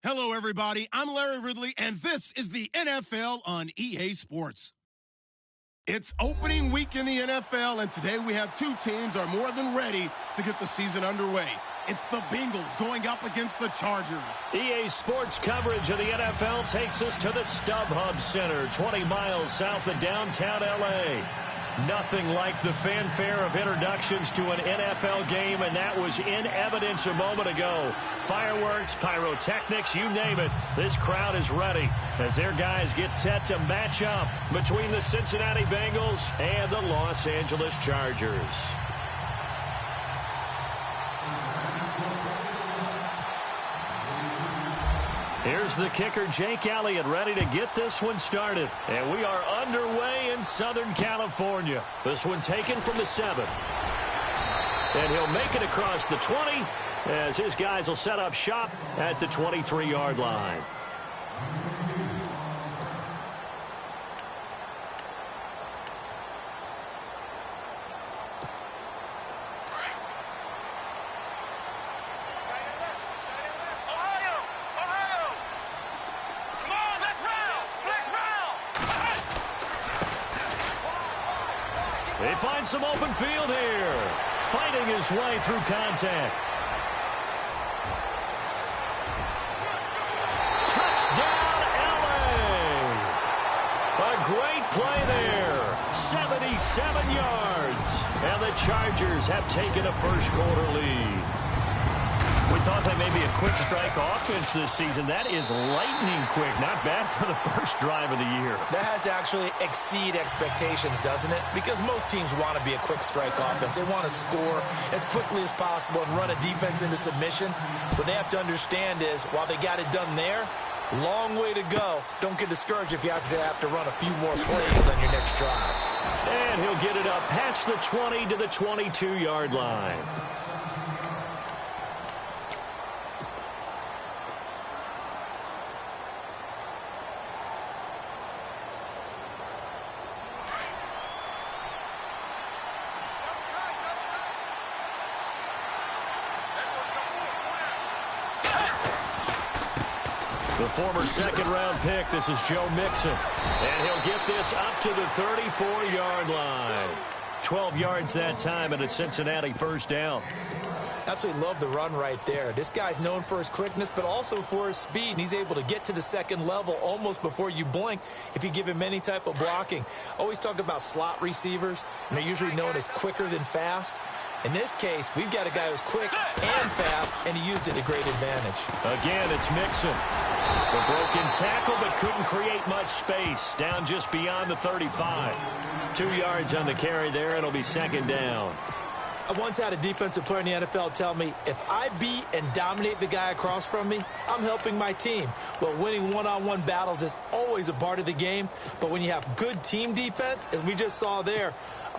Hello, everybody. I'm Larry Ridley, and this is the NFL on EA Sports. It's opening week in the NFL, and today we have two teams are more than ready to get the season underway. It's the Bengals going up against the Chargers. EA Sports coverage of the NFL takes us to the StubHub Center, 20 miles south of downtown L.A. Nothing like the fanfare of introductions to an NFL game, and that was in evidence a moment ago. Fireworks, pyrotechnics, you name it. This crowd is ready as their guys get set to match up between the Cincinnati Bengals and the Los Angeles Chargers. Here's the kicker, Jake Elliott, ready to get this one started. And we are underway in Southern California. This one taken from the 7. And he'll make it across the 20 as his guys will set up shop at the 23-yard line. They find some open field here. Fighting his way through contact. Touchdown, L.A. A great play there. 77 yards. And the Chargers have taken a first-quarter lead. We thought that may be a quick strike offense this season. That is lightning quick. Not bad for the first drive of the year. That has to actually exceed expectations, doesn't it? Because most teams want to be a quick strike offense. They want to score as quickly as possible and run a defense into submission. What they have to understand is, while they got it done there, long way to go. Don't get discouraged if you have to run a few more plays on your next drive. And he'll get it up past the 20 to the 22-yard line. The former second-round pick, this is Joe Mixon. And he'll get this up to the 34-yard line. 12 yards that time and a Cincinnati first down. Absolutely love the run right there. This guy's known for his quickness, but also for his speed. And he's able to get to the second level almost before you blink if you give him any type of blocking. Always talk about slot receivers, and they're usually known as quicker than fast. In this case, we've got a guy who's quick and fast, and he used it to great advantage. Again, it's Mixon. The broken tackle, but couldn't create much space. Down just beyond the 35. 2 yards on the carry there. It'll be second down. I once had a defensive player in the NFL tell me, if I beat and dominate the guy across from me, I'm helping my team. Well, winning one-on-one battles is always a part of the game, but when you have good team defense, as we just saw there,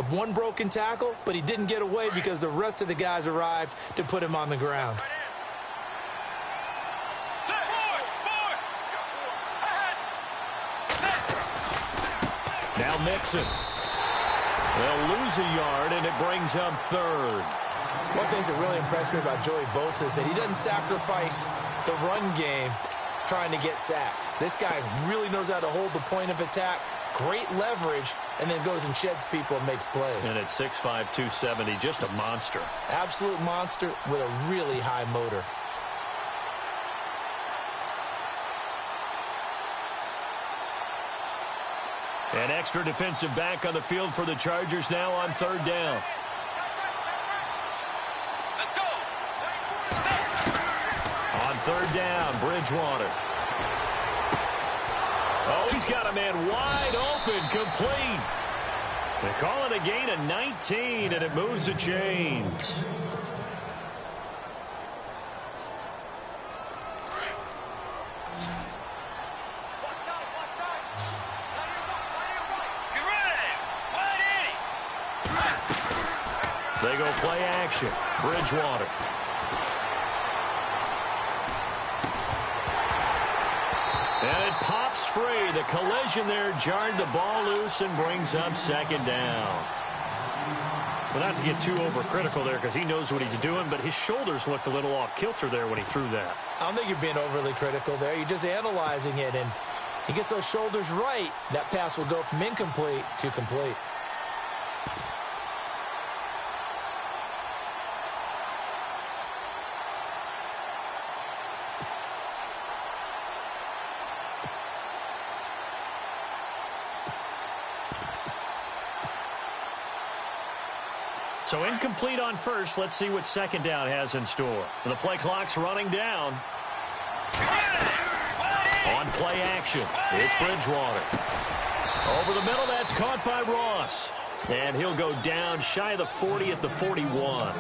one broken tackle, but he didn't get away because the rest of the guys arrived to put him on the ground. Now Mixon. They'll lose a yard, and it brings up third. One thing that really impressed me about Joey Bosa is that he doesn't sacrifice the run game trying to get sacks. This guy really knows how to hold the point of attack, great leverage, and then goes and sheds people and makes plays. And at 6'5", 270, just a monster. Absolute monster with a really high motor. An extra defensive back on the field for the Chargers now on third down. Let's go. On third down, Bridgewater. Oh, he's got a man wide open, complete. They call it a gain of 19, and it moves the chains. They go play action. Bridgewater. And it pops free. The collision there jarred the ball loose and brings up second down. Well, not to get too overcritical there because he knows what he's doing, but his shoulders looked a little off kilter there when he threw that. I don't think you're being overly critical there. You're just analyzing it, and he gets those shoulders right. That pass will go from incomplete to complete. So incomplete on first. Let's see what second down has in store. The play clock's running down. On play action, it's Bridgewater. Over the middle, that's caught by Ross. And he'll go down shy of the 40 at the 41.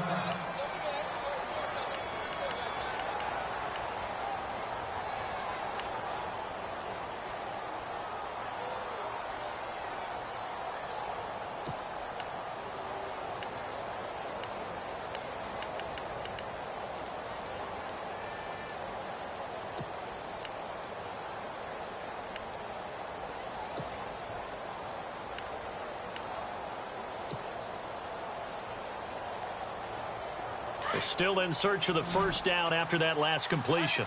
They're still in search of the first down after that last completion.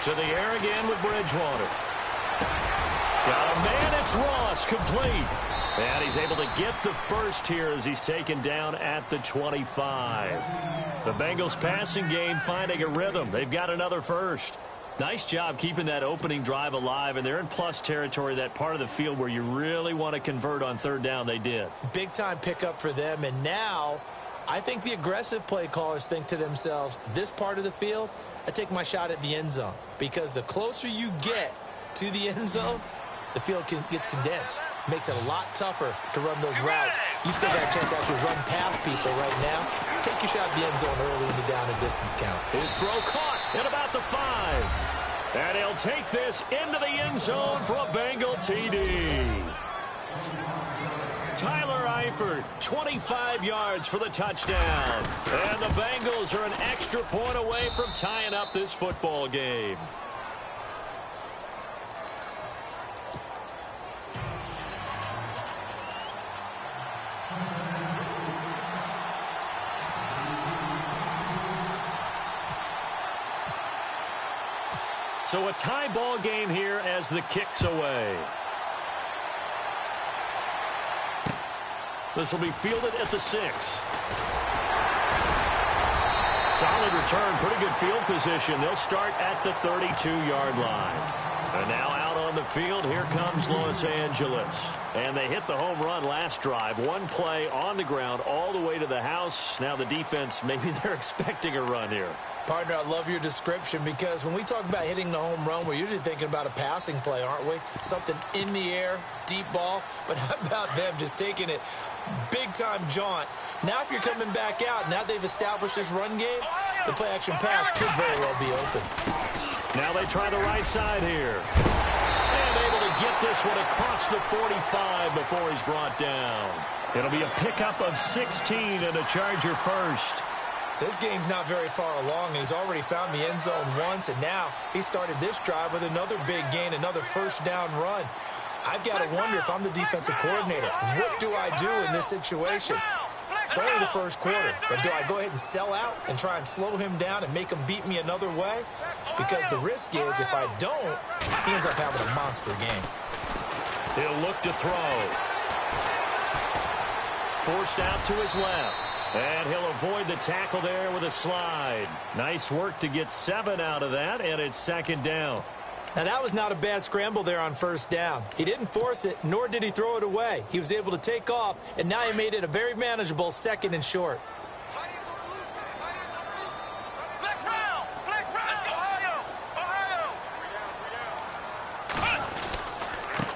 To the air again with Bridgewater. Got a man, it's Ross, complete. And he's able to get the first here as he's taken down at the 25. The Bengals passing game finding a rhythm. They've got another first. Nice job keeping that opening drive alive, and they're in plus territory, that part of the field where you really want to convert on third down. They did. Big-time pickup for them, and now I think the aggressive play callers think to themselves, this part of the field, I take my shot at the end zone, because the closer you get to the end zone, the field gets condensed. Makes it a lot tougher to run those routes. You still got a chance to actually run past people right now. Take your shot at the end zone early in the down and distance count. His throw caught at about the 5. And he'll take this into the end zone for a Bengal TD. Tyler Eifert, 25 yards for the touchdown. And the Bengals are an extra point away from tying up this football game. So a tie ball game here as the kick's away. This will be fielded at the 6. Solid return, pretty good field position. They'll start at the 32-yard line. And now out on the field, here comes Los Angeles. And they hit the home run last drive. One play on the ground all the way to the house. Now the defense, maybe they're expecting a run here. Partner, I love your description, because when we talk about hitting the home run, we're usually thinking about a passing play, aren't we? Something in the air, deep ball. But how about them just taking it big-time jaunt? Now if you're coming back out, now they've established this run game, the play-action pass could very well be open. Now they try the right side here. And able to get this one across the 45 before he's brought down. It'll be a pickup of 16 and a Charger first. So this game's not very far along, and he's already found the end zone once, and now he started this drive with another big gain, another first down run. I've got to wonder, if I'm the defensive coordinator, what do I do in this situation? It's only the first quarter, but do I go ahead and sell out and try and slow him down and make him beat me another way? Because the risk is, if I don't, he ends up having a monster game. He'll look to throw. Forced out to his left. And he'll avoid the tackle there with a slide. Nice work to get 7 out of that, and it's second down. Now, that was not a bad scramble there on first down. He didn't force it, nor did he throw it away. He was able to take off, and now he made it a very manageable second and short.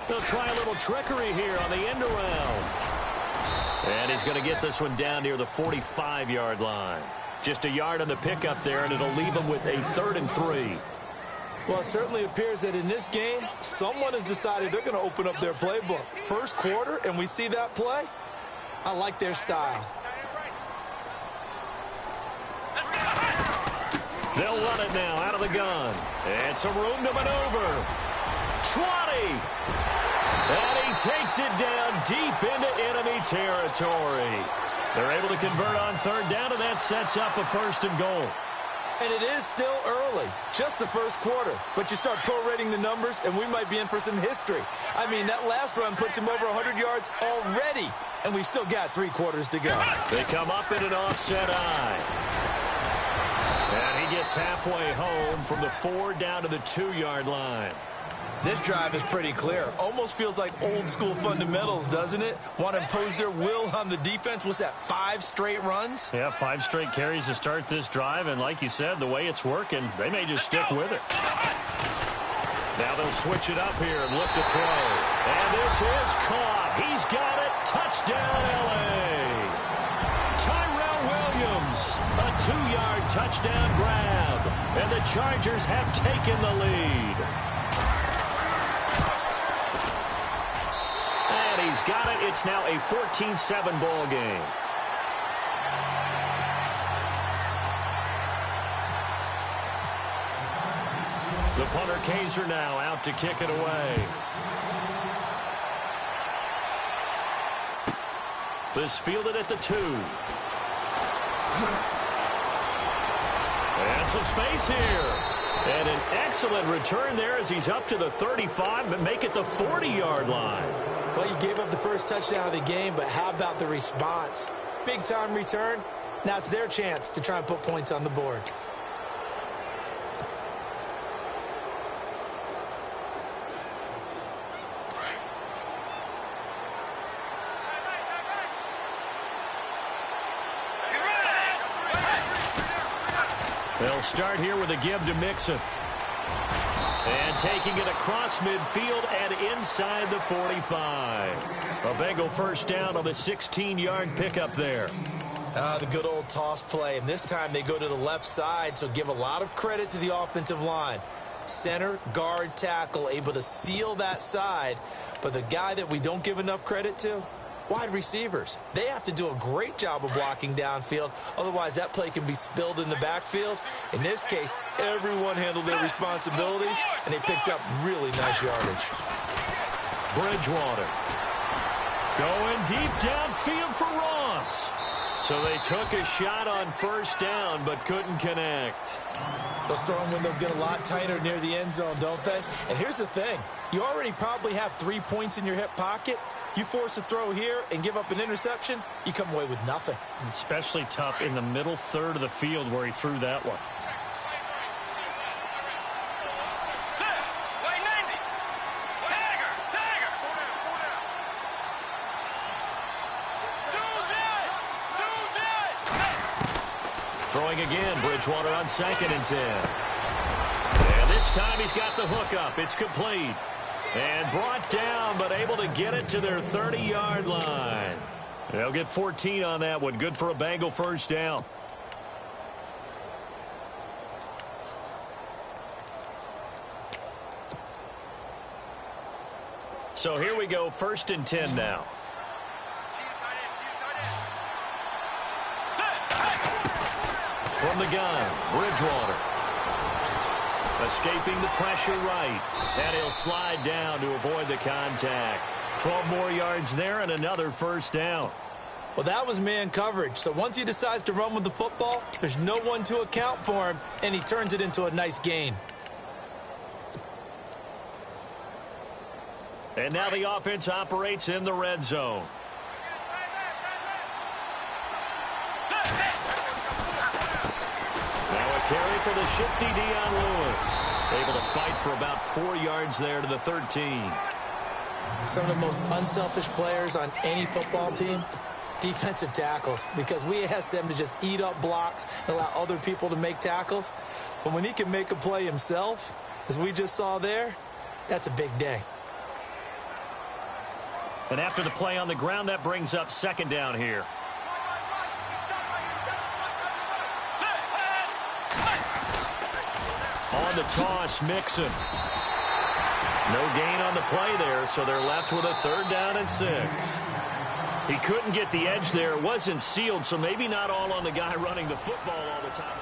They'll try a little trickery here on the end around. And he's going to get this one down near the 45-yard line. Just a yard on the pickup there, and it'll leave him with a 3rd and 3. Well, it certainly appears that in this game, someone has decided they're going to open up their playbook. First quarter, and we see that play. I like their style. They'll run it now out of the gun. And some room to maneuver. 20. And he takes it down deep into enemy territory. They're able to convert on third down, and that sets up a 1st and goal. And it is still early, just the first quarter. But you start prorating the numbers, and we might be in for some history. I mean, that last run puts him over 100 yards already, and we've still got 3 quarters to go. They come up in an offset eye. And he gets halfway home from the 4 down to the 2-yard line. This drive is pretty clear. Almost feels like old-school fundamentals, doesn't it? Want to impose their will on the defense. What's that, 5 straight runs? Yeah, 5 straight carries to start this drive. And like you said, the way it's working, they may just stick with it. Now they'll switch it up here and look to throw. And this is caught. He's got it. Touchdown, L.A. Tyrell Williams, a 2-yard touchdown grab. And the Chargers have taken the lead. And he's got it. It's now a 14-7 ball game. The punter Kaiser now out to kick it away. This fielded at the 2. And some space here. And an excellent return there as he's up to the 35, but make it the 40-yard line. Well, you gave up the first touchdown of the game, but how about the response? Big-time return. Now it's their chance to try and put points on the board. They'll start here with a give to Mixon. And taking it across midfield and inside the 45. A Bengal 1st down on the 16-yard pickup there. The good old toss play. And this time they go to the left side, so give a lot of credit to the offensive line. Center, guard, tackle, able to seal that side. But the guy that we don't give enough credit to, wide receivers. They have to do a great job of blocking downfield. Otherwise, that play can be spilled in the backfield. In this case, everyone handled their responsibilities, and they picked up really nice yardage. Bridgewater going deep downfield for Ross. So they took a shot on 1st down, but couldn't connect. Those throwing windows get a lot tighter near the end zone, don't they? And here's the thing. You already probably have 3 points in your hip pocket. You force a throw here and give up an interception, you come away with nothing. Especially tough in the middle third of the field where he threw that one. Throwing again, Bridgewater on 2nd and 10. And this time he's got the hook up. It's complete. And brought down, but able to get it to their 30-yard line. They'll get 14 on that one. Good for a Bengal 1st down. So here we go, 1st and 10 now. From the gun, Bridgewater. Escaping the pressure right. And he'll slide down to avoid the contact. 12 more yards there and another 1st down. Well, that was man coverage. So once he decides to run with the football, there's no one to account for him, and he turns it into a nice gain. And now the offense operates in the red zone. Carry for the shifty Dion Lewis. Able to fight for about 4 yards there to the 13. Some of the most unselfish players on any football team, defensive tackles, because we ask them to just eat up blocks and allow other people to make tackles. But when he can make a play himself, as we just saw there, that's a big day. And after the play on the ground, that brings up 2nd down here. On the toss, Mixon. No gain on the play there, so they're left with a 3rd down and 6. He couldn't get the edge there. It wasn't sealed, so maybe not all on the guy running the football all the time.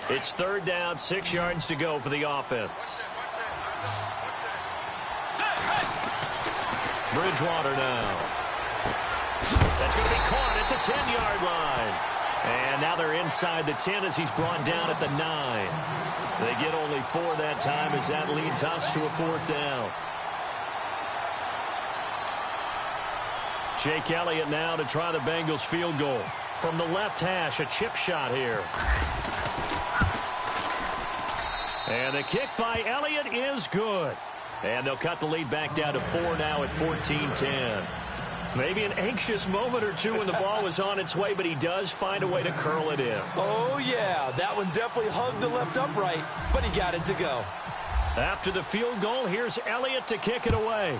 It's 3rd down, 6 yards to go for the offense. Bridgewater now. That's going to be caught at the 10-yard line. And now they're inside the 10 as he's brought down at the 9. They get only 4 that time as that leads us to a 4th down. Jake Elliott now to try the Bengals field goal. From the left hash, a chip shot here. And the kick by Elliott is good. And they'll cut the lead back down to 4 now at 14-10. Maybe an anxious moment or two when the ball was on its way, but he does find a way to curl it in. Oh, yeah. That one definitely hugged the left upright, but he got it to go. After the field goal, here's Elliott to kick it away.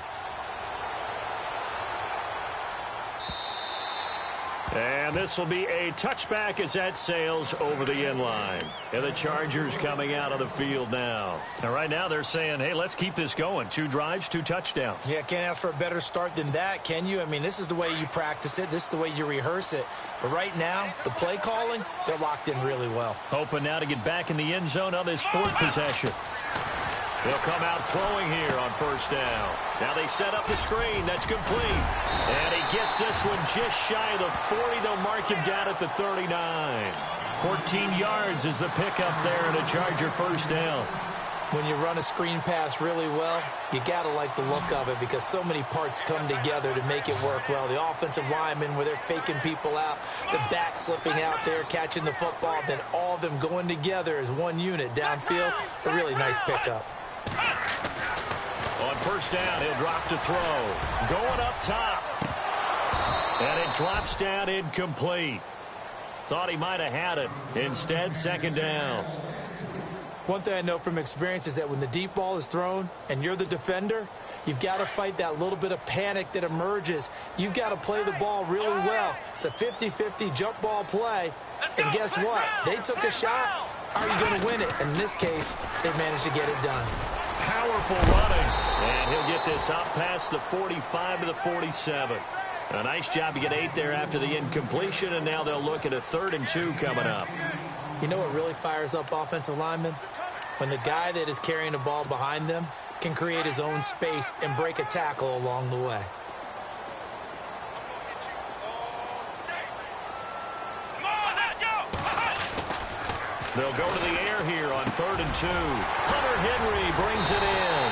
And this will be a touchback as that sails over the end line. And the Chargers coming out of the field now. And right now they're saying, hey, let's keep this going. 2 drives, 2 touchdowns. Yeah, can't ask for a better start than that, can you? I mean, this is the way you practice it. This is the way you rehearse it. But right now, the play calling, they're locked in really well. Hoping now to get back in the end zone on this 4th possession. They'll come out throwing here on 1st down. Now they set up the screen. That's complete. And he gets this one just shy of the 40. They'll mark him down at the 39. 14 yards is the pickup there and a Charger 1st down. When you run a screen pass really well, you got to like the look of it because so many parts come together to make it work well. The offensive linemen where they're faking people out, the back slipping out there, catching the football, then all of them going together as one unit downfield. A really nice pickup. On 1st down, he'll drop to throw. Going up top. And it drops down incomplete. Thought he might have had it. Instead, 2nd down. One thing I know from experience is that when the deep ball is thrown and you're the defender, you've got to fight that little bit of panic that emerges. You've got to play the ball really well. It's a 50-50 jump ball play. And guess what? They took a shot. How are you going to win it? And in this case, they managed to get it done. Powerful running. And he'll get this up past the 45 to the 47. A nice job to get 8 there after the incompletion, and now they'll look at a 3rd and 2 coming up. You know what really fires up offensive linemen? When the guy that is carrying the ball behind them can create his own space and break a tackle along the way. They'll go to the air here on 3rd and 2. Hunter Henry brings it in.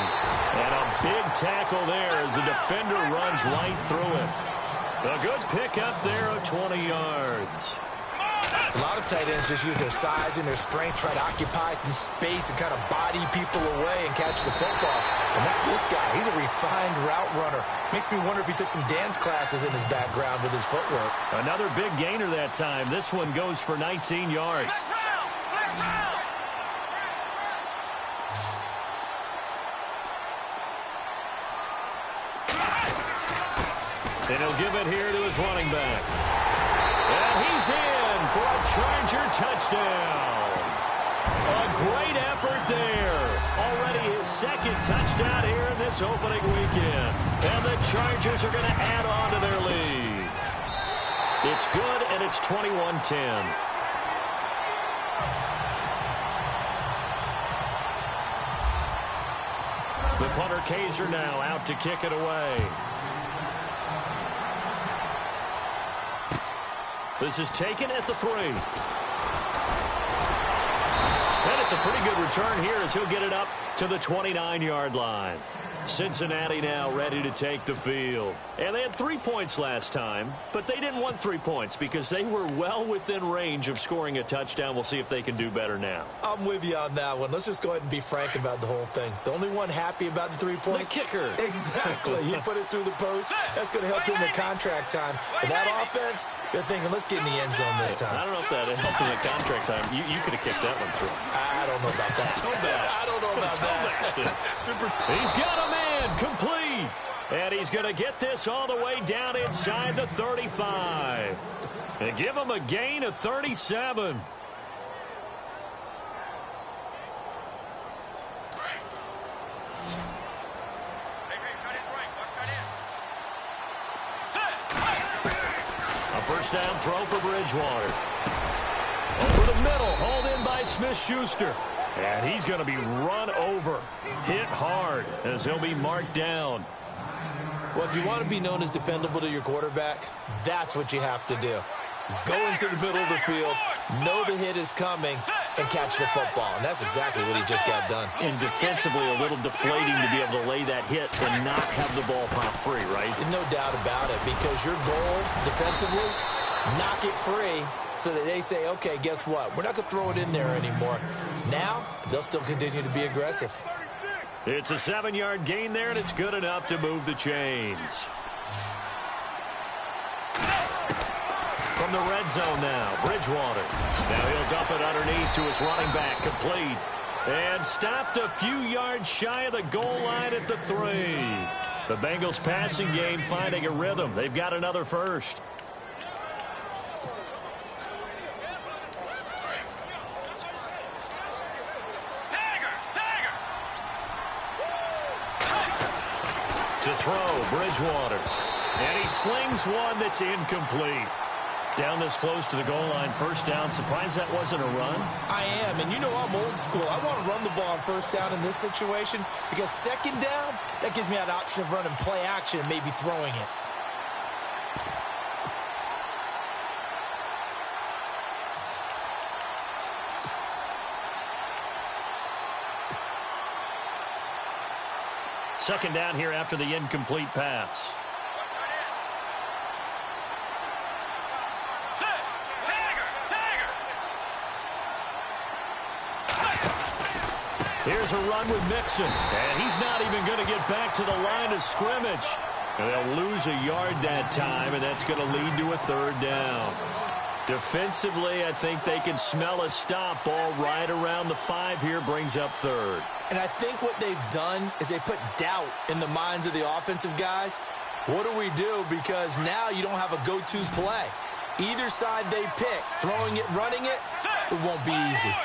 And a big tackle there as the defender runs right through it. A good pickup there of 20 yards. A lot of tight ends just use their size and their strength, try to occupy some space and kind of body people away and catch the football. And that's this guy. He's a refined route runner. Makes me wonder if he took some dance classes in his background with his footwork. Another big gainer that time. This one goes for 19 yards. And he'll give it here to his running back. And he's in for a Charger touchdown. A great effort there. Already his 2nd touchdown here in this opening weekend. And the Chargers are going to add on to their lead. It's good, and it's 21-10. The punter Kaiser now out to kick it away. This is taken at the 3. And it's a pretty good return here as he'll get it up to the 29-yard line. Cincinnati now ready to take the field. And they had 3 points last time, but they didn't want 3 points because they were well within range of scoring a touchdown. We'll see if they can do better now. I'm with you on that one. Let's just go ahead and be frank about the whole thing. The only one happy about the 3-point? The kicker. Exactly. He put it through the post. That's going to help him in contract time. But that offense, they're thinking, let's get in the end zone this time. I don't know if that helped in the contract time. You could have kicked that one through. I don't know about that. I don't know about that. Super. He's got a man complete. And he's going to get this all the way down inside the 35. And give him a gain of 37. A 1st down throw for Bridgewater. Over the middle, hauled in by Smith-Schuster. And he's going to be run over, hit hard, as he'll be marked down. Well, if you want to be known as dependable to your quarterback, that's what you have to do. Go into the middle of the field, know the hit is coming, and catch the football. And that's exactly what he just got done. And defensively, a little deflating to be able to lay that hit and not have the ball pop free, right? No doubt about it, because your goal defensively, knock it free so that they say, okay, guess what? We're not going to throw it in there anymore. Now, they'll still continue to be aggressive. It's a 7-yard gain there, and it's good enough to move the chains. From the red zone now, Bridgewater. Now he'll dump it underneath to his running back, complete. And stopped a few yards shy of the goal line at the 3. The Bengals passing game finding a rhythm. They've got another first. To throw, Bridgewater. And he slings one that's incomplete. Down this close to the goal line, first down. Surprised that wasn't a run? I am, and you know I'm old school. I want to run the ball on first down in this situation because second down, that gives me an option of running play action and maybe throwing it. Second down here after the incomplete pass. Here's a run with Mixon, and he's not even going to get back to the line of scrimmage. And they'll lose a yard that time, and that's going to lead to a third down. Defensively, I think they can smell a stop. Ball right around the 5 here, brings up third. And I think what they've done is they put doubt in the minds of the offensive guys. What do we do? Because now you don't have a go-to play. Either side they pick, throwing it, running it, it won't be easy.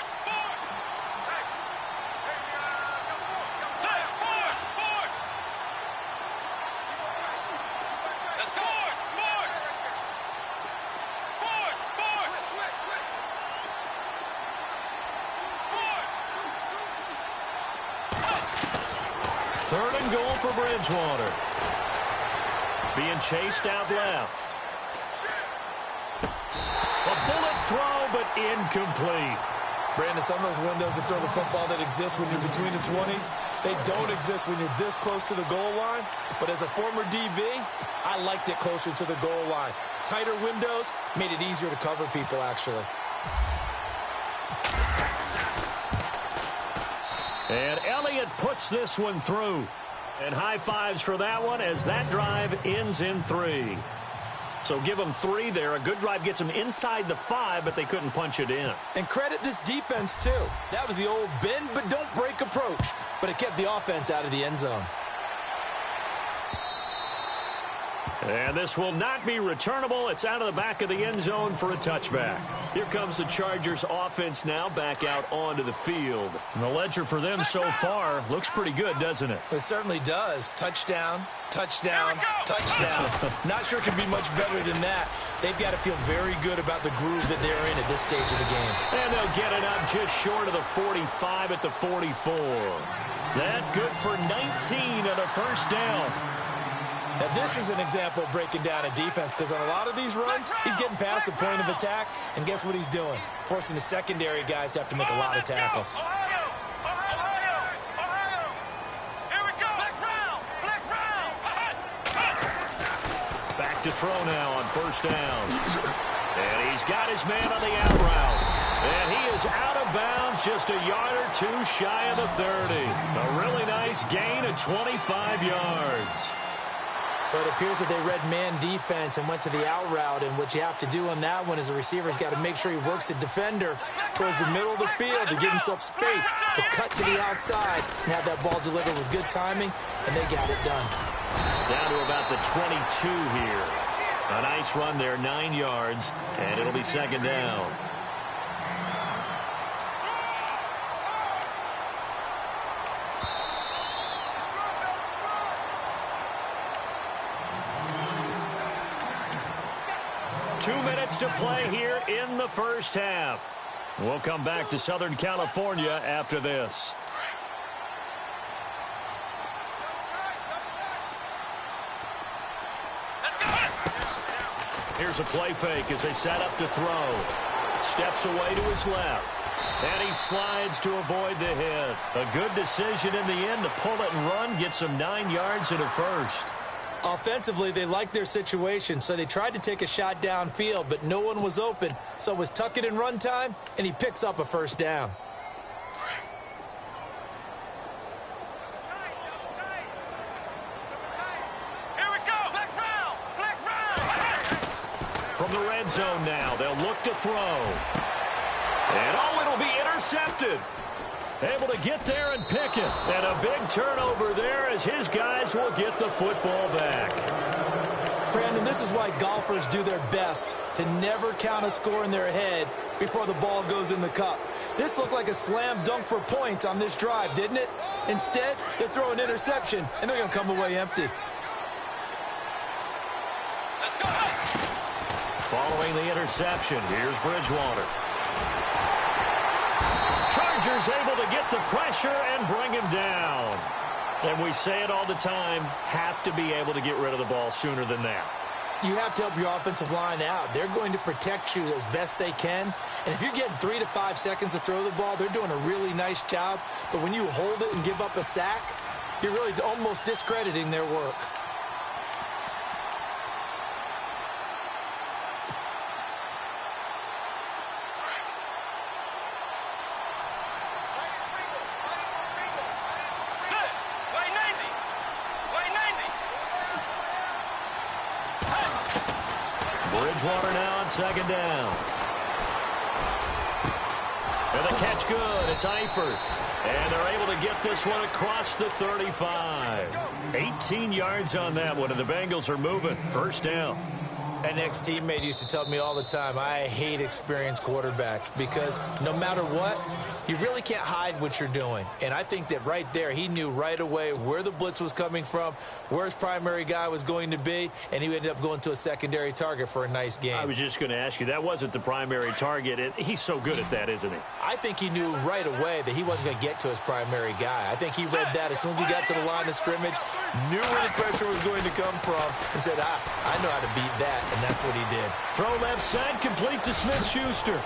Third and goal for Bridgewater. Being chased out left. A bullet throw, but incomplete. Brandon, some of those windows to throw the football that exist when you're between the 20s, they don't exist when you're this close to the goal line. But as a former DB, I liked it closer to the goal line. Tighter windows made it easier to cover people, actually. And Elliott puts this one through. And high fives for that one as that drive ends in 3. So give them 3 there. A good drive gets them inside the 5, but they couldn't punch it in. And credit this defense, too. That was the old bend but don't break approach. But it kept the offense out of the end zone. And this will not be returnable. It's out of the back of the end zone for a touchback. Here comes the Chargers offense now back out onto the field. And the ledger for them so far looks pretty good, doesn't it? It certainly does. Touchdown, touchdown, touchdown. Not sure it can be much better than that. They've got to feel very good about the groove that they're in at this stage of the game. And they'll get it up just short of the 45 at the 44. That good for 19 and a first down. Now, this is an example of breaking down a defense because on a lot of these runs, he's getting past the point of attack, and guess what he's doing? Forcing the secondary guys to have to make a lot of tackles. Back to throw now on first down. And he's got his man on the out route. And he is out of bounds just a yard or 2 shy of the 30. A really nice gain of 25 yards. But it appears that they read man defense and went to the out route. And what you have to do on that one is the receiver's got to make sure he works the defender towards the middle of the field to give himself space to cut to the outside and have that ball delivered with good timing, and they got it done. Down to about the 22 here. A nice run there, 9 yards, and it'll be second down. Two minutes to play here in the first half. We'll come back to Southern California after this. Here's a play fake as they set up to throw. Steps away to his left. And he slides to avoid the hit. A good decision in the end to pull it and run. Gets him 9 yards and a first. Offensively, they liked their situation, so they tried to take a shot downfield, but no one was open. So it was tuck it and run time, and he picks up a first down. Here we go. Flex round. Flex round. From the red zone now, they'll look to throw. And it'll be intercepted. Able to get there and pick it. And a big turnover there as his guys will get the football back. Brandon, this is why golfers do their best to never count a score in their head before the ball goes in the cup. This looked like a slam dunk for points on this drive, didn't it? Instead, they throw an interception, and they're going to come away empty. Let's go. Following the interception, here's Bridgewater. Chargers able to get the pressure and bring him down. And we say it all the time, have to be able to get rid of the ball sooner than that. You have to help your offensive line out. They're going to protect you as best they can. And if you're getting 3 to 5 seconds to throw the ball, they're doing a really nice job. But when you hold it and give up a sack, you're really almost discrediting their work. Bridgewater now on second down. And the catch good. It's Eifert. And they're able to get this one across the 35. 18 yards on that one, and the Bengals are moving. First down. An ex-teammate used to tell me all the time, I hate experienced quarterbacks because no matter what, you really can't hide what you're doing. And I think that right there, he knew right away where the blitz was coming from, where his primary guy was going to be, and he ended up going to a secondary target for a nice game. I was just going to ask you, that wasn't the primary target. And he's so good at that, isn't he? I think he knew right away that he wasn't going to get to his primary guy. I think he read that as soon as he got to the line of scrimmage, knew where the pressure was going to come from, and said, I know how to beat that. And that's what he did. Throw left side, complete to Smith-Schuster.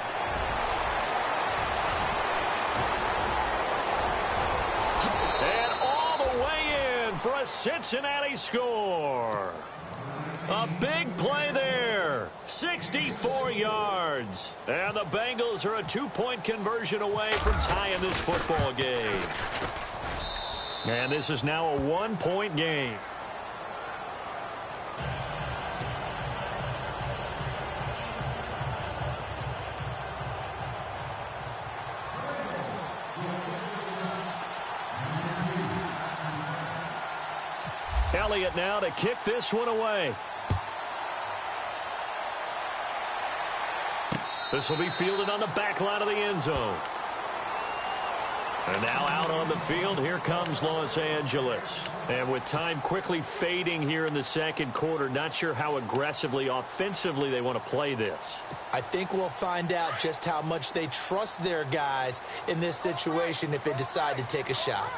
And all the way in for a Cincinnati score. A big play there. 64 yards. And the Bengals are a 2-point conversion away from tying this football game. And this is now a 1-point game. Elliott now to kick this one away. This will be fielded on the back line of the end zone. And now out on the field, here comes Los Angeles. And with time quickly fading here in the second quarter, not sure how aggressively, offensively they want to play this. I think we'll find out just how much they trust their guys in this situation if they decide to take a shot.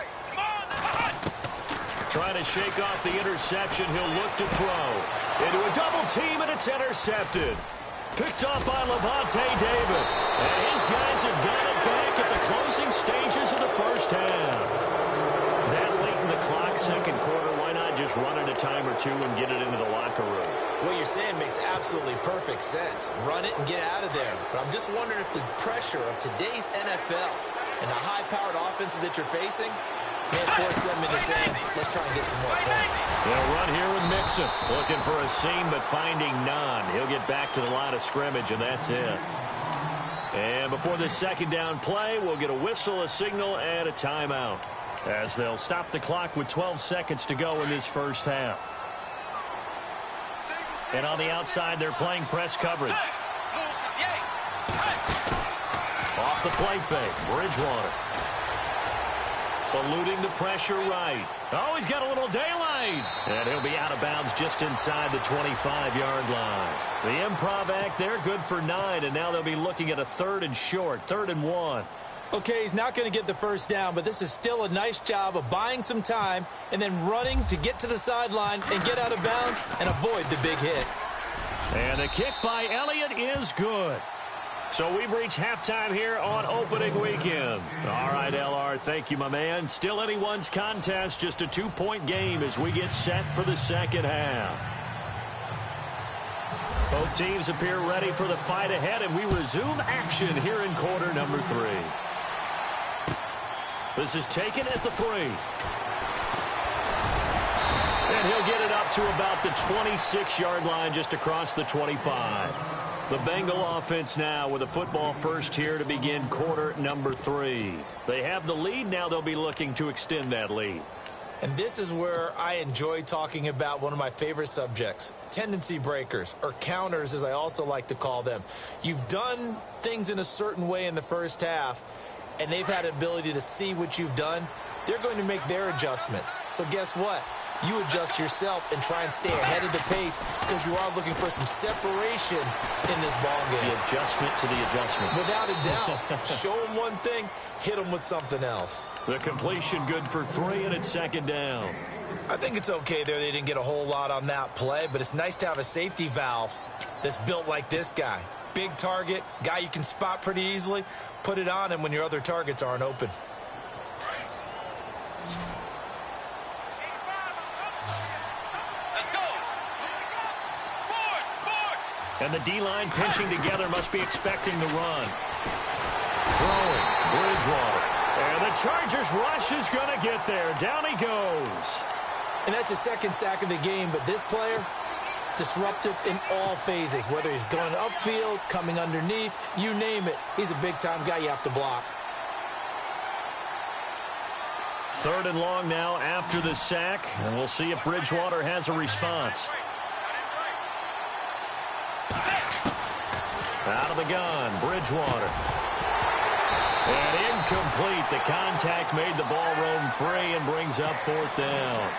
Trying to shake off the interception. He'll look to throw. Into a double team, and it's intercepted. Picked up by Levante David. And his guys have got it back at the closing stages of the first half. That late in the clock, second quarter, why not just run it a time or two and get it into the locker room? What you're saying makes absolutely perfect sense. Run it and get out of there. But I'm just wondering if the pressure of today's NFL and the high-powered offenses that you're facing may force them into saying, let's try and get some more points. They'll run here with Mixon. Looking for a seam, but finding none. He'll get back to the line of scrimmage, and that's it. And before this second down play, we'll get a whistle, a signal, and a timeout, as they'll stop the clock with 12 seconds to go in this first half. And on the outside, they're playing press coverage. Off the play fake, Bridgewater. Eluding the pressure right. Oh, he's got a little daylight. And he'll be out of bounds just inside the 25-yard line. The improv act there, good for 9, and now they'll be looking at a 3rd and short, 3rd and 1. Okay, he's not going to get the first down, but this is still a nice job of buying some time and then running to get to the sideline and get out of bounds and avoid the big hit. And the kick by Elliott is good. So we've reached halftime here on opening weekend. All right, LR, thank you, my man. Still anyone's contest, just a 2-point game as we get set for the second half. Both teams appear ready for the fight ahead, and we resume action here in quarter number 3. This is taken at the 3. And he'll get it up to about the 26-yard line just across the 25. The Bengal offense now with a football first here to begin quarter number 3. They have the lead. Now they'll be looking to extend that lead. And this is where I enjoy talking about one of my favorite subjects, tendency breakers, or counters as I also like to call them. You've done things in a certain way in the first half, and they've had the ability to see what you've done. They're going to make their adjustments. So guess what? You adjust yourself and try and stay ahead of the pace because you are looking for some separation in this ball game. The adjustment to the adjustment. Without a doubt. Show them one thing, hit them with something else. The completion good for 3, and it's second down. I think it's okay there. They didn't get a whole lot on that play, but it's nice to have a safety valve that's built like this guy. Big target, guy you can spot pretty easily. Put it on him when your other targets aren't open. And the D-line pinching together, must be expecting the run. Throwing, Bridgewater. And the Chargers rush is going to get there. Down he goes. And that's the second sack of the game, but this player, disruptive in all phases, whether he's going upfield, coming underneath, you name it. He's a big-time guy you have to block. 3rd and long now after the sack, and we'll see if Bridgewater has a response. Out of the gun, Bridgewater. And incomplete. The contact made the ball roam free and brings up 4th down.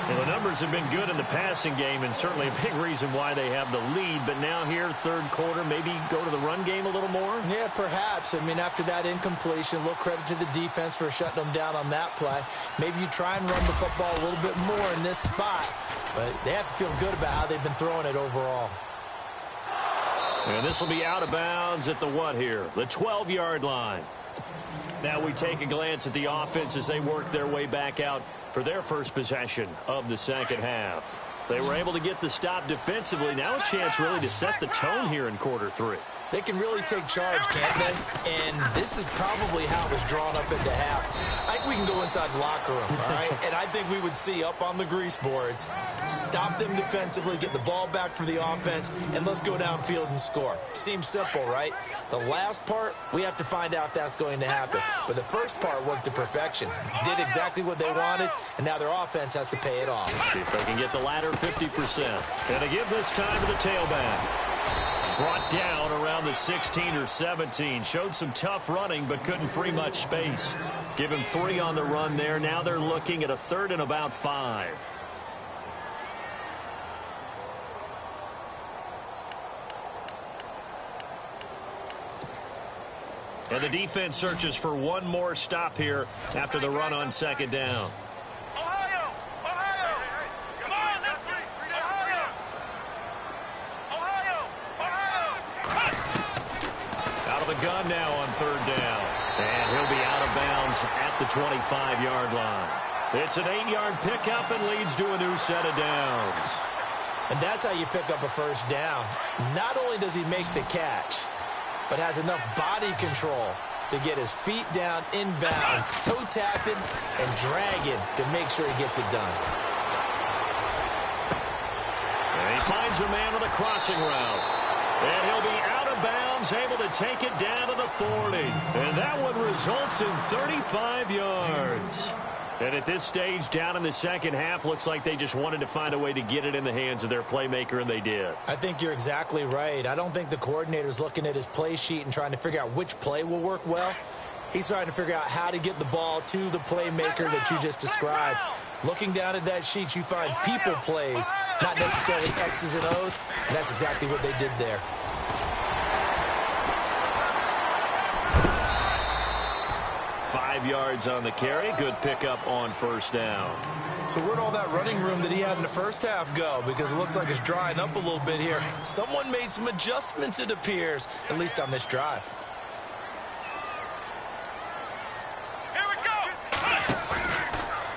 Well, the numbers have been good in the passing game, and certainly a big reason why they have the lead. But now here, 3rd quarter, maybe go to the run game a little more? Yeah, perhaps. I mean, after that incompletion, a little credit to the defense for shutting them down on that play. Maybe you try and run the football a little bit more in this spot. But they have to feel good about how they've been throwing it overall. And this will be out of bounds at the what here? The 12-yard line. Now we take a glance at the offense as they work their way back out for their first possession of the second half. They were able to get the stop defensively. Now a chance really to set the tone here in quarter 3. They can really take charge, can't they? And this is probably how it was drawn up into half. I think we can go inside the locker room, all right? And I think we would see up on the grease boards, stop them defensively, get the ball back for the offense, and let's go downfield and score. Seems simple, right? The last part, we have to find out if that's going to happen. But the first part worked to perfection. Did exactly what they wanted, and now their offense has to pay it off. See if they can get the latter 50%. And they give this time to the tailback. Brought down around the 16 or 17. Showed some tough running, but couldn't free much space. Give him 3 on the run there. Now they're looking at a 3rd and about 5. And the defense searches for one more stop here after the run on second down. Gun now on 3rd down. And he'll be out of bounds at the 25-yard line. It's an 8-yard pickup and leads to a new set of downs. And that's how you pick up a first down. Not only does he make the catch, but has enough body control to get his feet down inbounds, toe tapping and dragging to make sure he gets it done. And he finds a man on a crossing route. And he'll be out of bounds, able to take it down to the 40. And that one results in 35 yards. And at this stage, down in the second half, looks like they just wanted to find a way to get it in the hands of their playmaker, and they did. I think you're exactly right. I don't think the coordinator's looking at his play sheet and trying to figure out which play will work well. He's trying to figure out how to get the ball to the playmaker that you just described. Looking down at that sheet, you find people plays, not necessarily X's and O's, and that's exactly what they did there. Five yards on the carry. Good pickup on first down. So where'd all that running room that he had in the first half go? Because it looks like it's drying up a little bit here. Someone made some adjustments, it appears, at least on this drive. Here we go.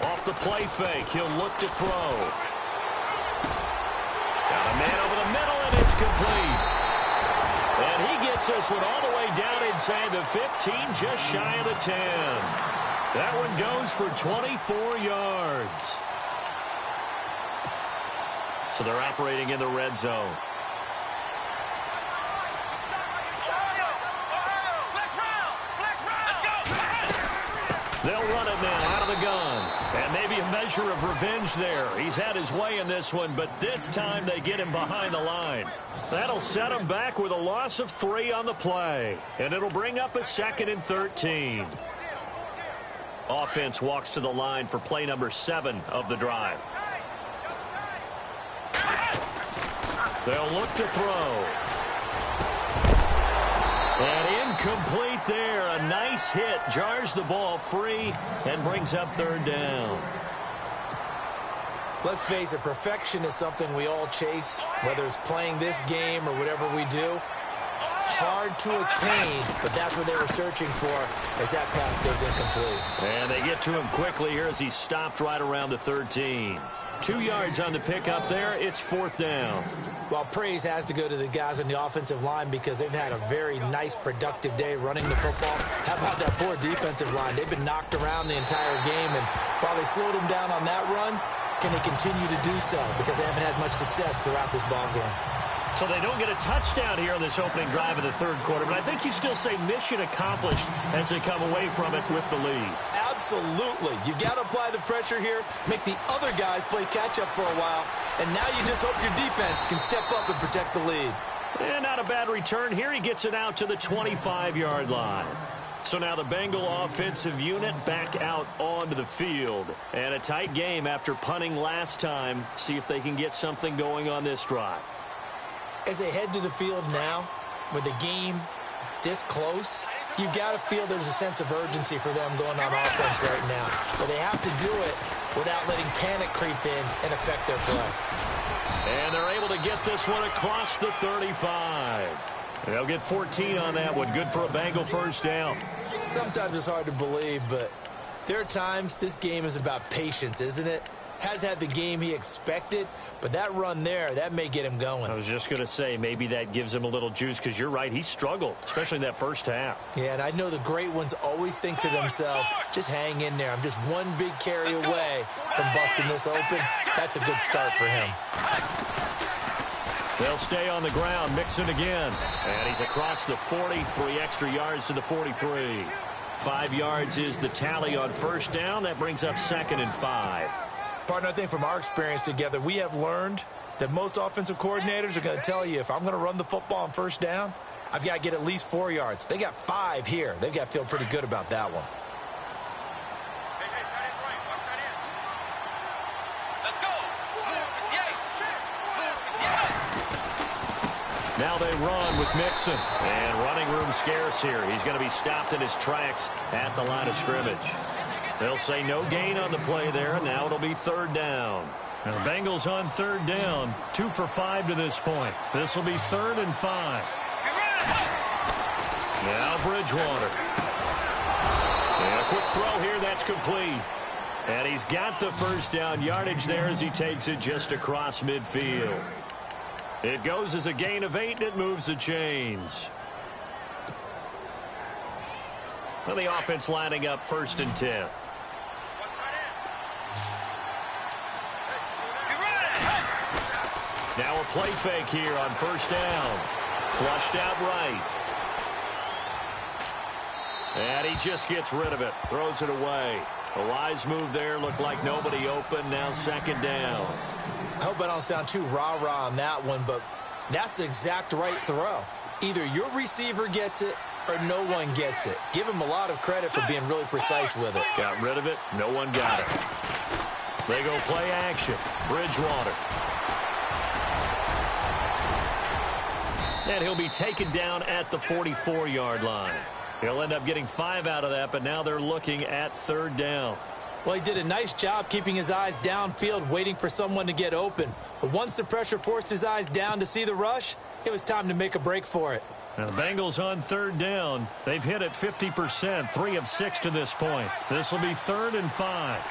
Off the play fake, he'll look to throw. Got a man over the middle, and it's complete. And he gets this one all the way down inside the 15, just shy of the 10. That one goes for 24 yards. So they're operating in the red zone. They'll run it now out of the gun. And maybe a measure of revenge there. He's had his way in this one, but this time they get him behind the line. That'll set him back with a loss of 3 on the play. And it'll bring up a 2nd and 13. Offense walks to the line for play number 7 of the drive. They'll look to throw. And incomplete there. A nice hit. Jars the ball free and brings up 3rd down. Let's face it, perfection is something we all chase, whether it's playing this game or whatever we do. Hard to attain, but that's what they were searching for as that pass goes incomplete. And they get to him quickly here as he stopped right around the 13. 2 yards on the pickup there. It's 4th down. Well, praise has to go to the guys on the offensive line because they've had a very nice, productive day running the football. How about that poor defensive line? They've been knocked around the entire game, and while they slowed them down on that run, can they continue to do so? Because they haven't had much success throughout this ball game. So they don't get a touchdown here on this opening drive of the 3rd quarter, but I think you still say mission accomplished as they come away from it with the lead. Absolutely. You've got to apply the pressure here, make the other guys play catch-up for a while, and now you just hope your defense can step up and protect the lead. And not a bad return here. He gets it out to the 25-yard line. So now the Bengal offensive unit back out onto the field. And a tight game after punting last time. See if they can get something going on this drive. As they head to the field now, with the game this close, you've got to feel there's a sense of urgency for them going on offense right now. But they have to do it without letting panic creep in and affect their play. And they're able to get this one across the 35. They'll get 14 on that one. Good for a Bengal first down. Sometimes it's hard to believe, but there are times this game is about patience, isn't it? Has had the game he expected, but that run there, that may get him going. I was just going to say, maybe that gives him a little juice, because you're right, he struggled, especially in that first half. Yeah, and I know the great ones always think to themselves, just hang in there. I'm just one big carry away from busting this open. That's a good start for him. They'll stay on the ground, Mixon again. And he's across the 40, 3 extra yards to the 43. 5 yards is the tally on first down. That brings up 2nd and 5. Partner, I think from our experience together, we have learned that most offensive coordinators are going to tell you, if I'm going to run the football on first down, I've got to get at least 4 yards. They got 5 here. They've got to feel pretty good about that one. Now they run with Mixon. And running room scarce here. He's going to be stopped in his tracks at the line of scrimmage. They'll say no gain on the play there. Now it'll be 3rd down. And the Bengals on 3rd down. 2 for 5 to this point. This will be 3rd and 5. Now Bridgewater. And a quick throw here. That's complete. And he's got the first down yardage there as he takes it just across midfield. It goes as a gain of 8, and it moves the chains. And the offense lining up 1st and 10. Now a play fake here on first down. Flushed out right. And he just gets rid of it. Throws it away. A wise move there. Looked like nobody open. Now 2nd down. I hope I don't sound too rah-rah on that one, but that's the exact right throw. Either your receiver gets it or no one gets it. Give him a lot of credit for being really precise with it. Got rid of it. No one got it. They go play action. Bridgewater. And he'll be taken down at the 44-yard line. He'll end up getting 5 out of that, but now they're looking at 3rd down. Well, he did a nice job keeping his eyes downfield, waiting for someone to get open. But once the pressure forced his eyes down to see the rush, it was time to make a break for it. Now the Bengals on 3rd down. They've hit it 50%, 3 of 6 to this point. This will be 3rd and 5.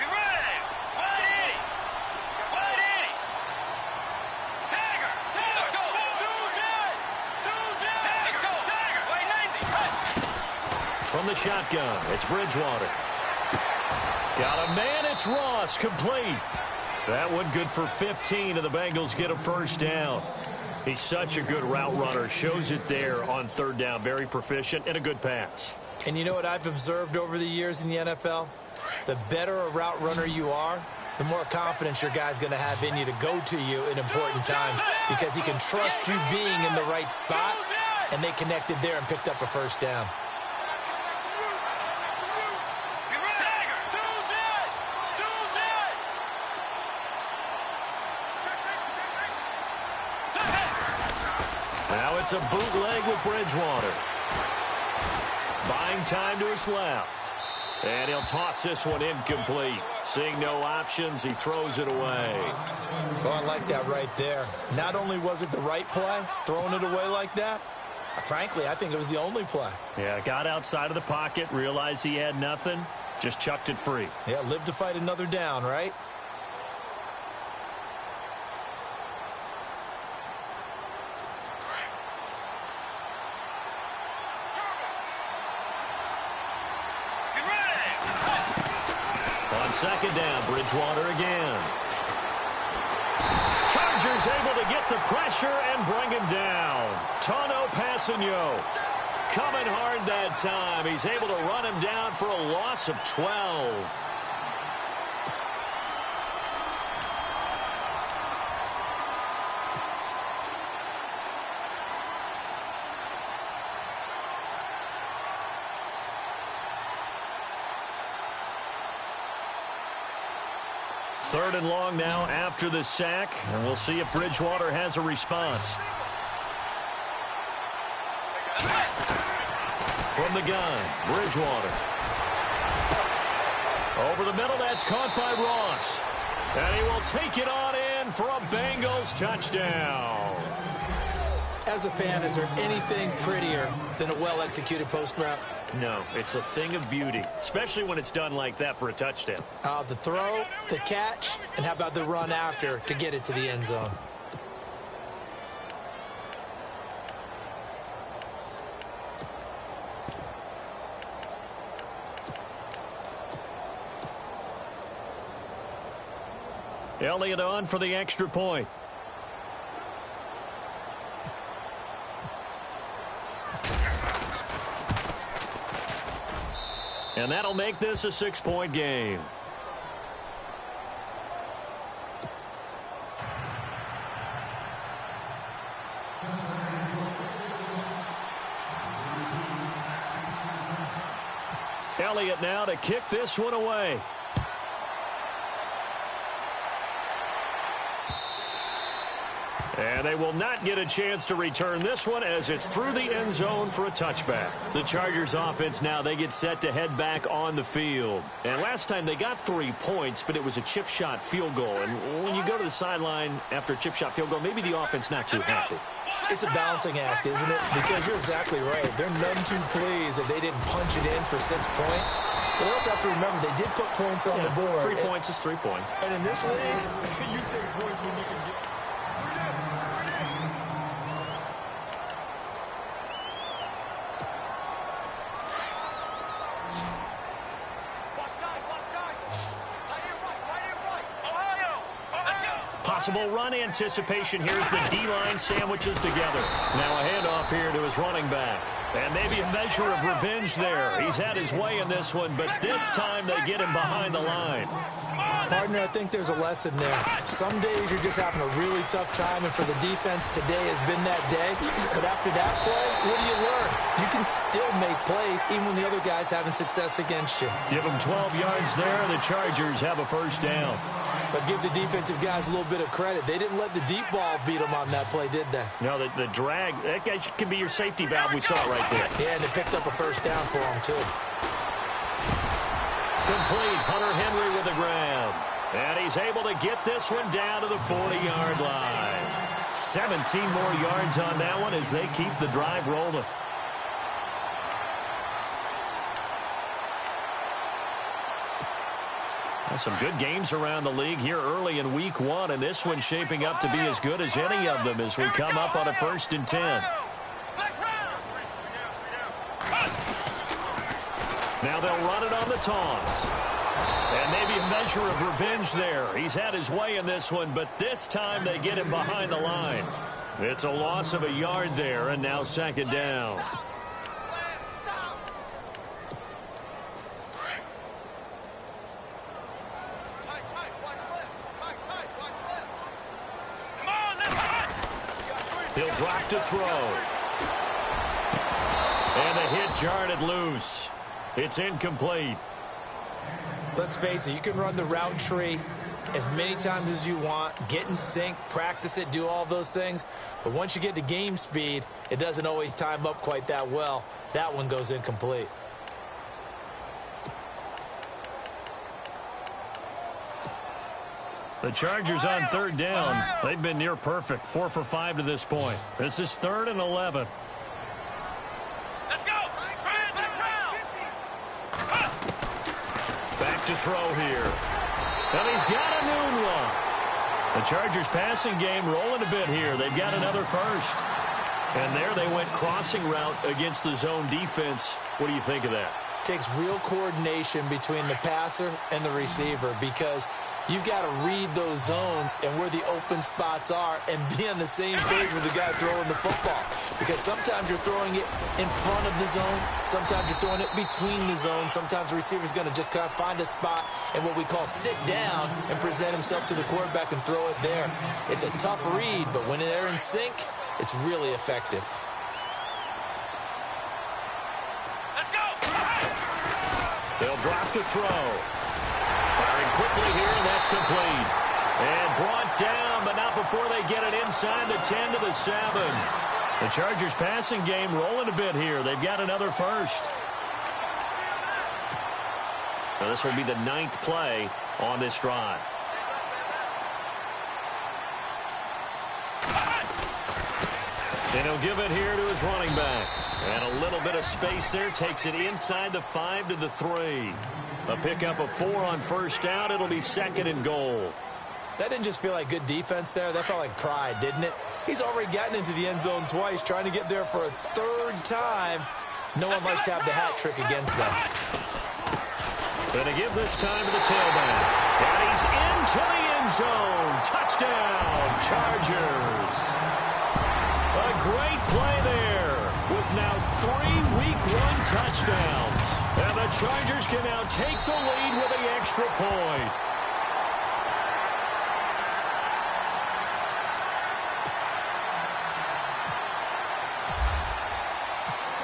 From the shotgun, it's Bridgewater. Got a man, it's Ross, complete. That one good for 15, and the Bengals get a 1st down. He's such a good route runner. Shows it there on 3rd down. Very proficient and a good pass. And you know what I've observed over the years in the NFL? The better a route runner you are, the more confidence your guy's going to have in you to go to you in important times because he can trust you being in the right spot, and they connected there and picked up a 1st down. Now it's a bootleg with Bridgewater. Buying time to his left. And he'll toss this one incomplete. Seeing no options, he throws it away. Oh, I like that right there. Not only was it the right play, throwing it away like that, frankly, I think it was the only play. Yeah, got outside of the pocket, realized he had nothing, just chucked it free. Yeah, live to fight another down, right? On 2nd down, Bridgewater again. Chargers able to get the pressure and bring him down. Tono Passigno coming hard that time. He's able to run him down for a loss of 12. Third and long now after the sack, and we'll see if Bridgewater has a response. From the gun, Bridgewater. Over the middle, that's caught by Ross. And he will take it on in for a Bengals touchdown. As a fan, is there anything prettier than a well-executed post route? No, it's a thing of beauty, especially when it's done like that for a touchdown. The throw, the catch, and how about the run after to get it to the end zone? Elliott on for the extra point. And that'll make this a 6-point game. Elliott now to kick this one away. And they will not get a chance to return this one as it's through the end zone for a touchback. The Chargers offense now, they get set to head back on the field. And last time they got 3 points, but it was a chip shot field goal. And when you go to the sideline after a chip shot field goal, maybe the offense not too happy. It's a balancing act, isn't it? Because you're exactly right. They're none too pleased that they didn't punch it in for 6 points. But they also have to remember they did put points on the board. 3 points is 3 points. And in this league, you take points when you can get. Possible run anticipation. Here's the D-line sandwiches together. Now a handoff here to his running back. And maybe a measure of revenge there. He's had his way in this one, but this time they get him behind the line. Partner, I think there's a lesson there. Some days you're just having a really tough time, and for the defense, today has been that day. But after that play, what do you learn? You can still make plays even when the other guy's having success against you. Give them 12 yards there. The Chargers have a first down. But give the defensive guys a little bit of credit. They didn't let the deep ball beat them on that play, did they? No, the drag, that guy can be your safety valve. We saw it right there. Yeah, and they picked up a first down for them, too. Complete. Hunter Henry with the grab. And he's able to get this one down to the 40-yard line. 17 more yards on that one as they keep the drive rolling. Some good games around the league here early in week 1, and this one's shaping up to be as good as any of them as we come up on a 1st and 10. Now they'll run it on the toss. And maybe a measure of revenge there. He's had his way in this one, but this time they get him behind the line. It's a loss of a yard there, and now 2nd down. He'll drop to throw. And the hit jarred it loose. It's incomplete. Let's face it, you can run the route tree as many times as you want, get in sync, practice it, do all those things. But once you get to game speed, it doesn't always time up quite that well. That one goes incomplete. The Chargers on 3rd down. They've been near perfect. 4 for 5 to this point. This is 3rd and 11. Let's go. Back to throw here. And he's got a new one. The Chargers passing game rolling a bit here. They've got another first. And there they went crossing route against the zone defense. What do you think of that? Takes real coordination between the passer and the receiver, because you've got to read those zones and where the open spots are and be on the same page with the guy throwing the football. Because sometimes you're throwing it in front of the zone. Sometimes you're throwing it between the zones. Sometimes the receiver's going to just kind of find a spot and what we call sit down and present himself to the quarterback and throw it there. It's a tough read, but when they're in sync, it's really effective. They'll drop to throw. Firing quickly here, and that's complete. And brought down, but not before they get it inside the 10 to the 7. The Chargers passing game rolling a bit here. They've got another first. Now this will be the 9th play on this drive. And he'll give it here to his running back. And a little bit of space there. Takes it inside the 5 to the 3. A pickup of 4 on 1st down. It'll be 2nd and goal. That didn't just feel like good defense there. That felt like pride, didn't it? He's already gotten into the end zone twice, trying to get there for a 3rd time. No one likes to have the hat trick against them. Gonna give this time to the tailback. And he's into the end zone. Touchdown, Chargers. A great play there with now 3 Week 1 touchdowns. And the Chargers can now take the lead with the extra point.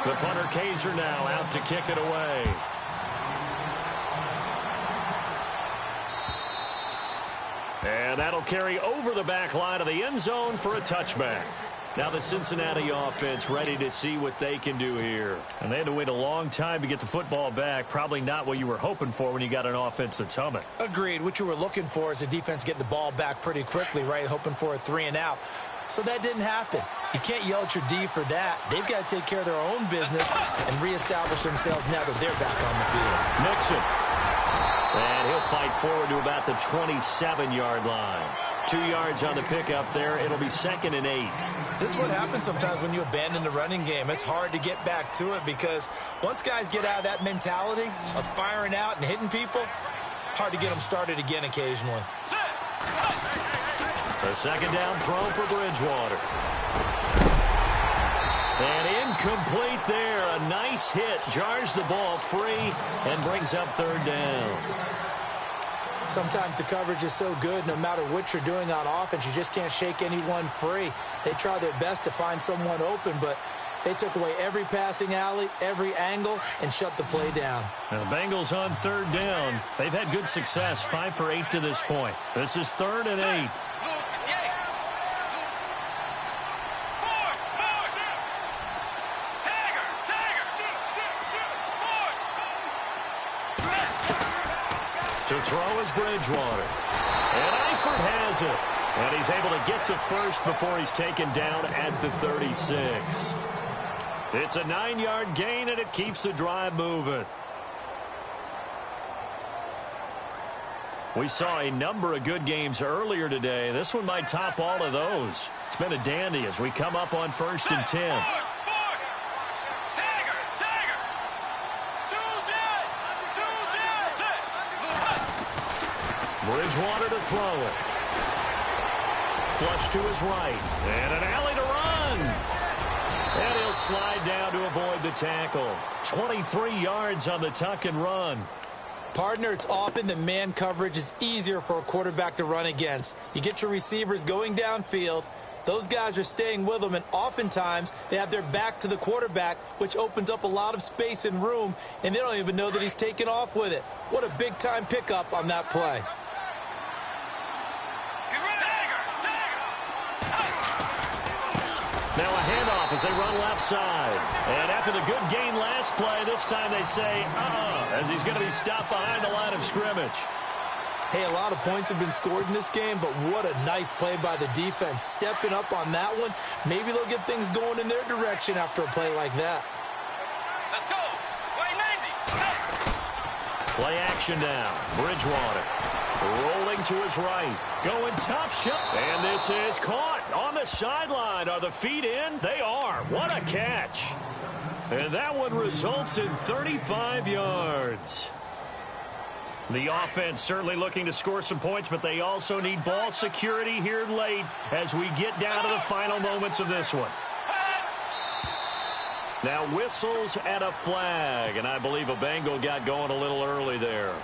The punter Kaiser now out to kick it away. And that'll carry over the back line of the end zone for a touchback. Now the Cincinnati offense ready to see what they can do here. And they had to wait a long time to get the football back. Probably not what you were hoping for when you got an offense that's humming. Agreed. What you were looking for is the defense get the ball back pretty quickly, right? Hoping for a 3 and out. So that didn't happen. You can't yell at your D for that. They've got to take care of their own business and reestablish themselves now that they're back on the field. Mixon. And he'll fight forward to about the 27-yard line. 2 yards on the pickup there. It'll be 2nd and 8. This is what happens sometimes when you abandon the running game. It's hard to get back to it because once guys get out of that mentality of firing out and hitting people, hard to get them started again occasionally. A 2nd down throw for Bridgewater. And incomplete there. A nice hit. Jars the ball free and brings up 3rd down. Sometimes the coverage is so good, no matter what you're doing on offense, you just can't shake anyone free. They try their best to find someone open, but they took away every passing alley, every angle, and shut the play down. Now the Bengals on third down. They've had good success, 5 for 8 to this point. This is 3rd and 8. To throw is Bridgewater. And Eifert has it. And he's able to get the first before he's taken down at the 36. It's a 9-yard gain, and it keeps the drive moving. We saw a number of good games earlier today. This one might top all of those. It's been a dandy as we come up on 1st and 10. Bridgewater to throw it. Flush to his right. And an alley to run. And he'll slide down to avoid the tackle. 23 yards on the tuck and run. Partner, it's often that man coverage is easier for a quarterback to run against. You get your receivers going downfield. Those guys are staying with them, and oftentimes they have their back to the quarterback, which opens up a lot of space and room, and they don't even know that he's taken off with it. What a big-time pickup on that play. Now a handoff as they run left side. And after the good gain last play, this time they say, as he's going to be stopped behind the line of scrimmage. Hey, a lot of points have been scored in this game, but what a nice play by the defense. Stepping up on that one, maybe they'll get things going in their direction after a play like that. Let's go. Play 90. Play action now. Bridgewater rolling to his right. Going top shot. And this is caught on the sideline. Are the feet in? They are. What a catch. And that one results in 35 yards. The offense certainly looking to score some points, but they also need ball security here late as we get down to the final moments of this one. Now whistles and a flag, and I believe a Bengal got going a little early there.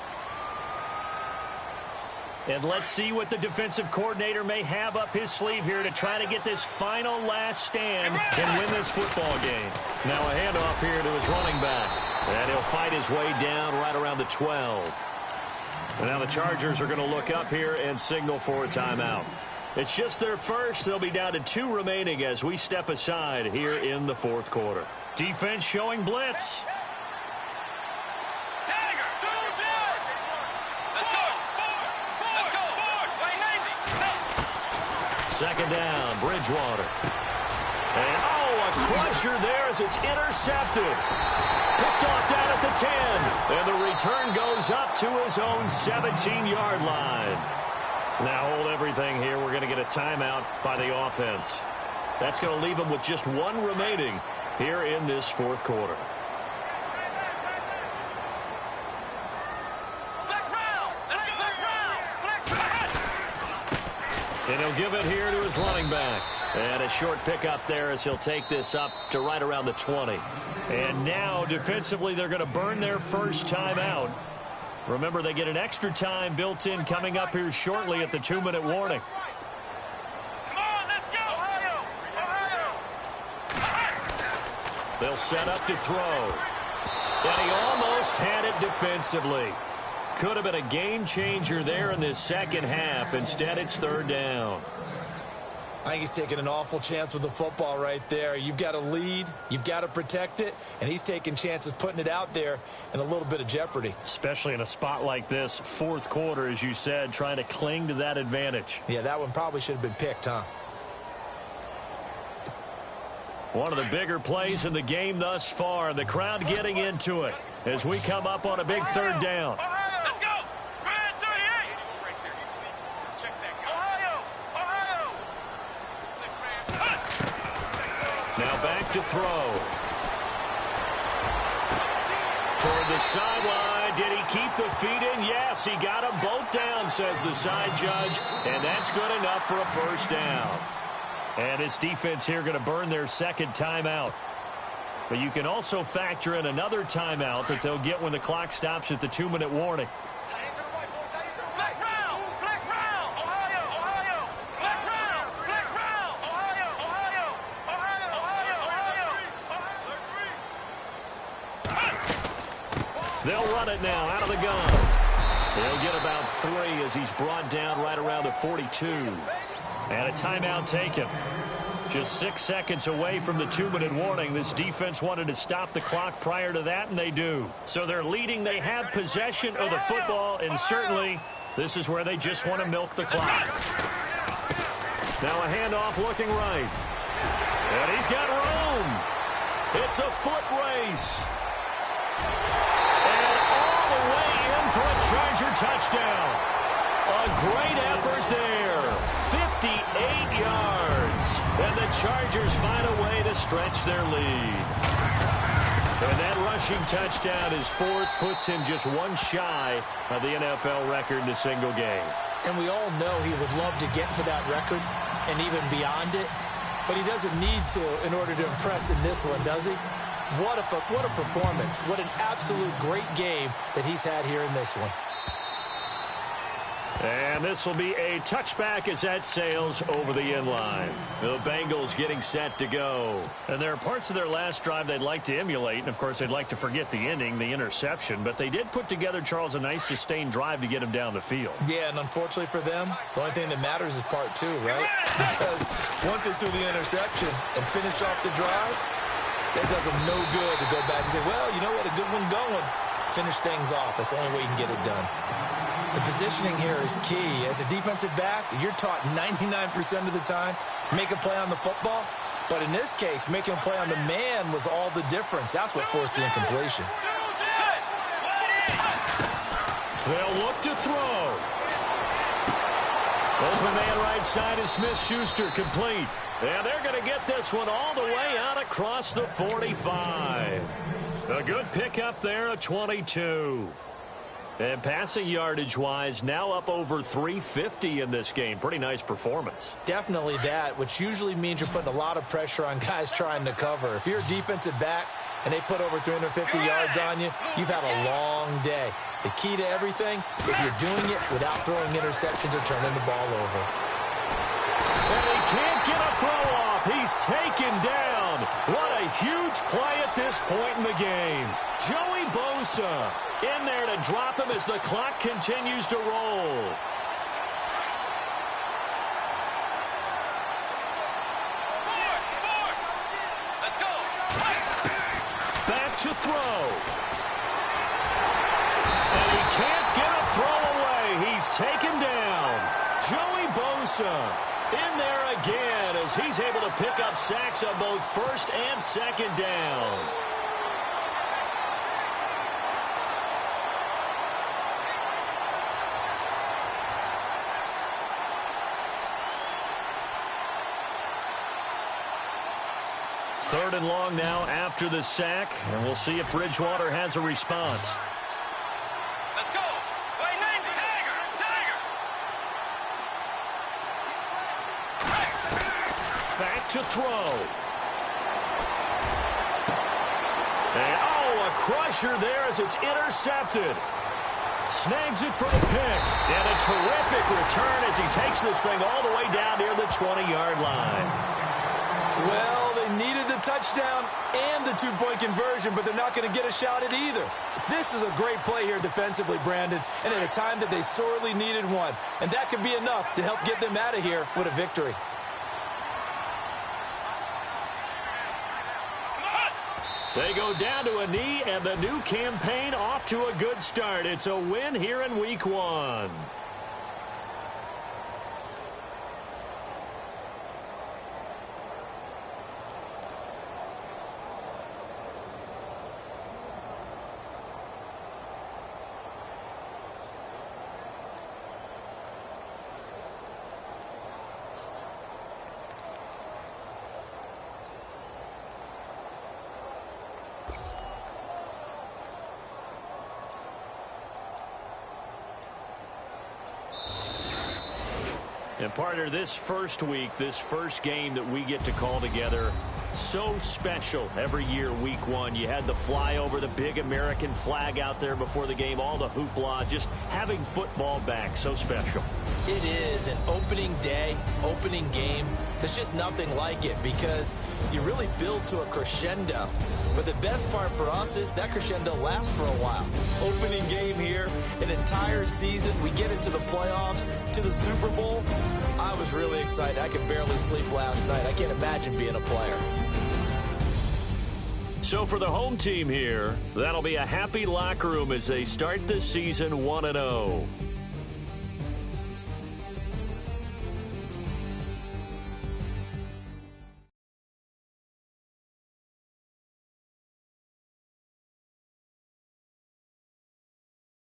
And let's see what the defensive coordinator may have up his sleeve here to try to get this final last stand and win this football game. Now a handoff here to his running back, and he'll fight his way down right around the 12. And now the Chargers are going to look up here and signal for a timeout. It's just their first. They'll be down to 2 remaining as we step aside here in the 4th quarter. Defense showing blitz. Second down, Bridgewater. And, a crusher there as it's intercepted. Picked off down at the 10. And the return goes up to his own 17-yard line. Now hold everything here. We're going to get a timeout by the offense. That's going to leave them with just 1 remaining here in this 4th quarter. And he'll give it here to his running back. And a short pickup there as he'll take this up to right around the 20. And now defensively they're going to burn their first timeout. Remember, they get an extra time built in coming up here shortly at the 2-minute warning. Come on, let's go. They'll set up to throw. And he almost had it defensively. Could have been a game changer there in this second half. Instead, it's 3rd down. I think he's taking an awful chance with the football right there. You've got to lead, you've got to protect it, and he's taking chances putting it out there in a little bit of jeopardy. Especially in a spot like this, 4th quarter, as you said, trying to cling to that advantage. Yeah, that one probably should have been picked, huh? One of the bigger plays in the game thus far, and the crowd getting into it as we come up on a big 3rd down. Let's go. Red 38. Now back to throw. Toward the sideline. Did he keep the feet in? Yes, he got them both down, says the side judge. And that's good enough for a 1st down. And his defense here going to burn their second timeout. But you can also factor in another timeout that they'll get when the clock stops at the 2-minute warning. They'll run it now out of the gun. He'll get about 3 as he's brought down right around the 42. And a timeout taken. Just 6 seconds away from the 2-minute warning. This defense wanted to stop the clock prior to that, and they do. So they're leading. They have possession of the football, and certainly this is where they just want to milk the clock. Now a handoff looking right. And he's got room. It's a foot race. And all the way in for a Charger touchdown. A great effort there. 58 yards. And the Chargers find a way to stretch their lead. And that rushing touchdown, his 4th, puts him just 1 shy of the NFL record in a single game. And we all know he would love to get to that record and even beyond it. But he doesn't need to in order to impress in this one, does he? What a performance. What an absolute great game that he's had here in this one. And this will be a touchback as that sails over the end line. The Bengals getting set to go. And there are parts of their last drive they'd like to emulate. And, of course, they'd like to forget the ending, the interception. But they did put together, Charles, a nice sustained drive to get him down the field. Yeah, and unfortunately for them, the only thing that matters is part 2, right? Because once they threw the interception and finished off the drive, that does them no good to go back and say, well, you know what, a good one going. Finish things off. That's the only way you can get it done. The positioning here is key. As a defensive back, you're taught 99% of the time, make a play on the football. But in this case, making a play on the man was all the difference. That's what forced the incompletion. They'll look to throw. Open man right side is Smith-Schuster, complete. And they're going to get this one all the way out across the 45. A good pickup there, a 22. And passing yardage-wise, now up over 350 in this game. Pretty nice performance. Definitely that, which usually means you're putting a lot of pressure on guys trying to cover. If you're a defensive back and they put over 350 yards on you, you've had a long day. The key to everything, if you're doing it without throwing interceptions or turning the ball over. And he can't get a throw off. He's taken down. What a huge play at this point in the game. Joey Bosa in there to drop him as the clock continues to roll. Let's go. Back to throw. And he can't get a throw away. He's taken down. Joey Bosa in there again as he's able to pick up sacks on both first and second down. Third and long now after the sack, and we'll see if Bridgewater has a response. Let's go. Wait, Tiger. Back to throw. And, oh, a crusher there as it's intercepted. Snags it for the pick. And a terrific return as he takes this thing all the way down near the 20-yard line. Well, they needed the touchdown and the two-point conversion, but they're not going to get a shot at either. This is a great play here defensively, Brandon, and at a time that they sorely needed one. And that could be enough to help get them out of here with a victory. They go down to a knee, and the new campaign off to a good start. It's a win here in Week 1. And partner, this first week, this first game that we get to call together, so special every year, Week 1. You had the flyover, the big American flag out there before the game, all the hoopla, just having football back, so special. It is an opening day, opening game. There's just nothing like it because you really build to a crescendo. But the best part for us is that crescendo lasts for a while. Opening game here, an entire season, we get into the playoffs, to the Super Bowl. I was really excited. I could barely sleep last night. I can't imagine being a player. So for the home team here, that'll be a happy locker room as they start the season 1-0.